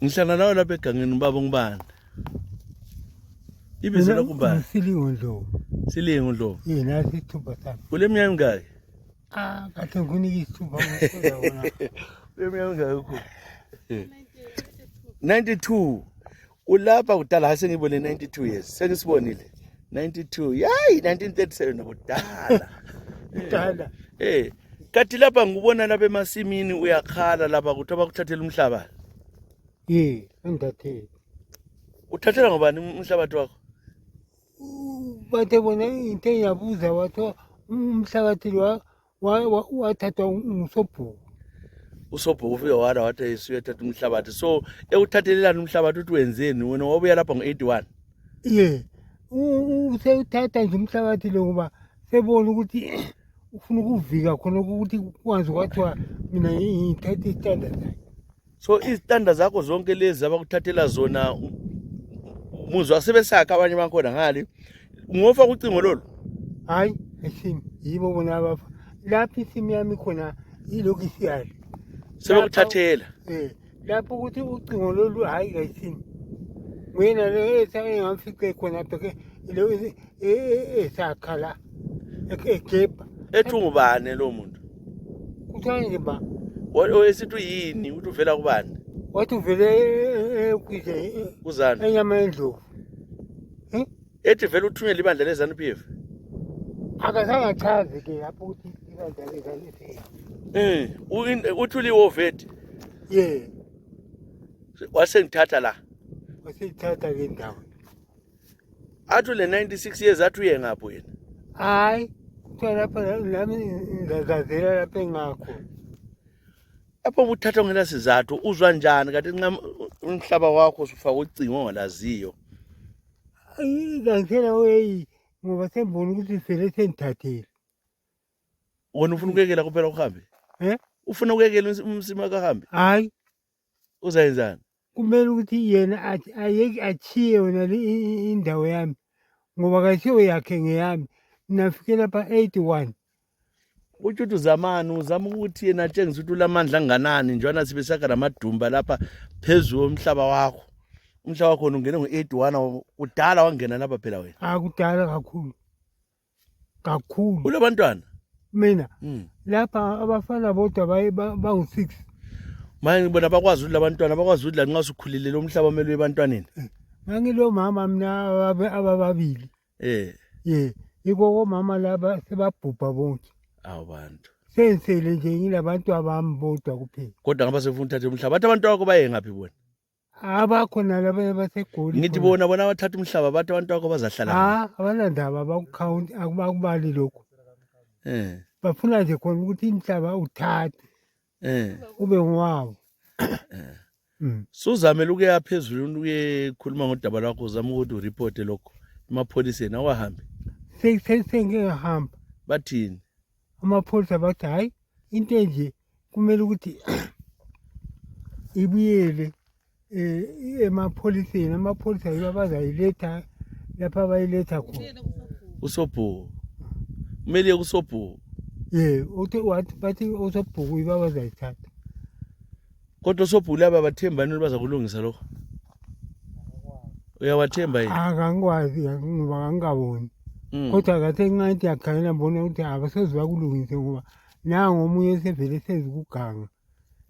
Ngihlala nawe lapha egangeni baba ngibani. Ibizo lakho ngibani? Silingo Ndlovu. Silingo Ndlovu. Yena sithupha sami. Kule minyaka mingaki? Kahle ngikunike isithupha ngokuza wona. Kule minyaka mingaki ukho? 92. Ulapha kudala hase ngibone 92 years. Sengisibonile. 92. Yayi 1937 kudala. Kudala. Kathi lapha ngibona lapha emasimini uyakhala lapha kuthi abakuthathela umhlaba. Ngithathele. Uthathela ngobani umhlabathi wakho? Bathe bona into engiyabuza wathi umhlabathi wathathwa uSobhuku. Usobhuku ufike wala wathi esuyethatha umhlabathi. So ekuthathelelana umhlabathi uthi wenzeni wena wabuya lapha ngo81? Usewuthatha nje umhlabathi lo ngoba sebona ukuthi ufuna ukuvika khona ukuthi kwazi kwathiwa mina ngithathe isitanda sakhe. So izitanda zakho zonke lezi abakuthathela zona umuzwa sebesakha abanye bakhona ngale ngofa ucingo lolu? Hayi isimi yibo bona abafa lapha isimi yami khona yilokhu isiyali sebekuthathela lapho ukuthi ucingo lolu hayi kayisimi wena le engamfice khona pheke lo esakha la egebha ethi ungubani lo muntu? Kuthiwa nje ba oyesithi uyini uthi uvela kubani? wathi uvele Kuzani? enyama yendlovu Ethi vele uthunyelwa ibandla leZANU-PF? akazange achaze ke lapho ukuthi ibandla leZANU-PF uthi uliwoveti wasengithatha la wasithatha ke ndawo athi le 96 years athi uye ngapho yena? hayi kuthiwa lapha nami ngazazela lapha engakho lapho ubuthatha ngela sizathu uzwa njani kanti umhlaba wakho usufaka ucingo ongalaziyo? Ngangithela ngoba sembona ukuthi sele sengithathile. Wona ufuna ukuyekela kuphela uhambe? Ufuna ukuyekela umsima kahambe? Hayi. Uzayenzani? Kumele ukuthi yena ayeke achiye yona indawo yami ngoba kayisiyo yakhe ngeyami. Nafike lapha 81. Uthi uzamani uzama ukuthi yena atshengise ukuthi ulamandla anganani njalo sibe saka namadumba lapha phezulu omhlaba wakho. Umhlaba wakho ungene ngo81 udala wangena lapha phela wena. Kudala kakhulu. Kakhulu. Ulabantwana? Mina lapha abafana bodwa bangu6. Manje ngibona bakwazi ukuthi labantwana bakwazi ukuthi la nxa usukhulile lo mhlaba omele ebantwaneni. Ngangilo mama mina ababili. Yiko mama laba sebabhubha bonke. Abantu. Sensele nje ngilabantu abami bodwa kuphela. Kodwa ngaba sefuna uthatha umhlaba. Bathi abantu bakho baye ngaphi bona? Abakhona laba baseGoli. Ngithi bona bathatha umhlaba bathi abantu bakho bazahlala. Abanandaba abakukhounti akubali lokho. Bafuna nje khona ukuthi imhlaba uthathe. Ube ngwawo. Suzamela ukuya phezulu uye khuluma ngodaba lwakho uzama ukuthi ureport lokho emapholiseni awahambe. Sengihamba. Bathini? Amapholisa bathi hayi into nje kumele ukuthi ibuyele emapholiseni. Amapholisa yibo abazayiletha lapha bayiletha khona. uSobhuku kumele kuSobhuku. Wathi bathi uSobhuku yibo abazayithatha. Kodwa uSobhuku laba bathembani baza kulungisa lokho? Uyawathemba yini? Akangikwazi ngoba ngingaboni. Kodwa kathi ngathi yakhangela mbona ukuthi abasoze bakulungise ngoba nango omunye sevele sezikuganga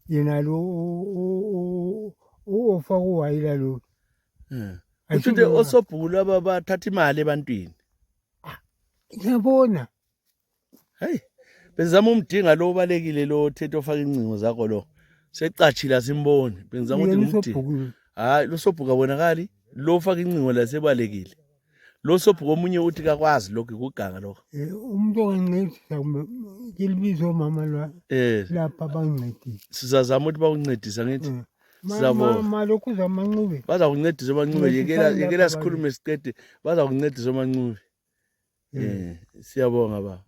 yena lo ofa kuwayila lo. Uthi uSobhuku laba bathatha imali ebantwini. Ngiyabona. Hey, bezama umdinga lo obalekile lo othethe ofaka incingo zakho lo. Secachila simbone. Bengizama ukuthi ngimthi. Hayi lo Sobhuku abonakali lo ofaka incingo la sebalekile. Lo Sobhuku omunye uthi kakwazi lokho ikuganga lokho. Umuntu ongancedisa kumbe ngilibizo mama lwa. Lapha bangincedisa. Sizazama ukuthi bakuncedisa ngithi. Mama lokhu zamanqube. Baza kuncedisa amanqube yekela sikhulume siqede baza kuncedisa amanqube. Siyabonga baba.